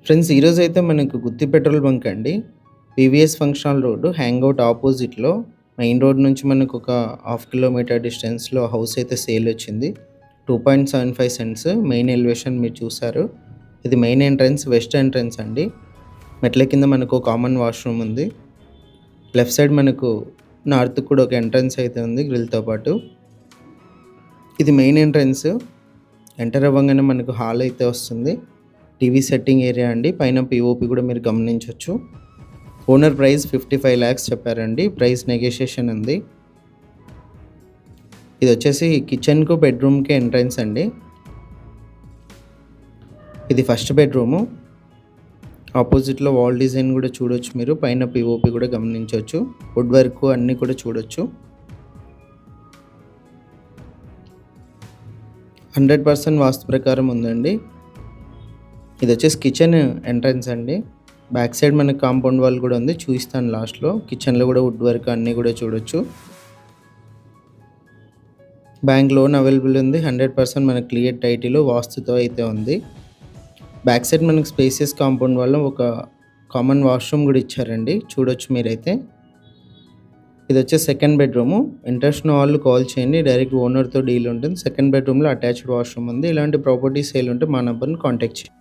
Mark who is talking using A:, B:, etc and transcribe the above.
A: Friends ఈరోజైతే మనకు గుత్తి petrol bunk అండి. PVS function hall road hangout ఆపోజిట్‌లో మెయిన్ రోడ్ నుంచి మనకు ఒక హాఫ్ కిలోమీటర్ డిస్టెన్స్‌లో హౌస్ అయితే సేలొచ్చింది. 2.75 సెంట్స్ మెయిన్ ఎలివేషన్ మీరు చూసారు. ఇది మెయిన్ ఎంట్రన్స్ వెస్ట్ ఎంట్రన్స్ అండి. మెట్ల కింద మనకు కామన్ వాష్‌రూమ్ ఉంది. లెఫ్ట్ సైడ్ మనకు నార్త్‌కి కూడా ఒక ఎంట్రన్స్ అయితే ఉంది గ్రిల్‌తో పాటు. ఇది మెయిన్ ఎంట్రన్స్. ఎంటర్ అవ్వంగానే మనకు హాల్ అయితే వస్తుంది. టీవీ సెట్టింగ్ ఏరియా అండి. పైన పీఓపీ కూడా మీరు గమనించొచ్చు. ఓనర్ ప్రైస్ 55 lakhs చెప్పారండి. ప్రైస్ నెగోషియేషన్ ఉంది. ఇది వచ్చేసి కిచెన్‌కు, బెడ్‌రూమ్‌కి ఎంట్రన్స్ అండి. ఇది ఫస్ట్ బెడ్‌రూము. ఆపోజిట్‌లో వాల్ డిజైన్ కూడా చూడొచ్చు మీరు. పైన పీఓపీ కూడా గమనించొచ్చు. వుడ్ వర్క్ అన్నీ కూడా చూడొచ్చు. 100% వాస్తు ప్రకారం ఉందండి. ఇది వచ్చేసి కిచెన్ ఎంట్రన్స్ అండి. బ్యాక్ సైడ్ మనకి కాంపౌండ్ వాల్ కూడా ఉంది. చూపిస్తాను లాస్ట్‌లో. కిచెన్‌లో కూడా వుడ్ వర్క్ అన్నీ కూడా చూడొచ్చు. బ్యాంక్ లోన్ అవైలబుల్ ఉంది. 100% మనకు క్లియర్ టైటిల్ వాస్తుతో అయితే ఉంది. బ్యాక్ సైడ్ మనకు స్పేసియస్ కాంపౌండ్ వాల్‌లో ఒక కామన్ వాష్‌రూమ్ కూడా ఇచ్చారండి. చూడొచ్చు మీరైతే. ఇది వచ్చేసి సెకండ్ బెడ్‌రూము. ఇంట్రెస్ట్ ఉన్న వాళ్ళు కాల్ చేయండి. డైరెక్ట్ ఓనర్‌తో డీల్ ఉంటుంది. సెకండ్ బెడ్‌రూమ్‌లో అటాచ్డ్ వాష్‌రూమ్ ఉంది. ఇలాంటి ప్రాపర్టీస్ సేల్ ఉంటే మా నంబర్‌ని కాంటాక్ట్ చేయండి.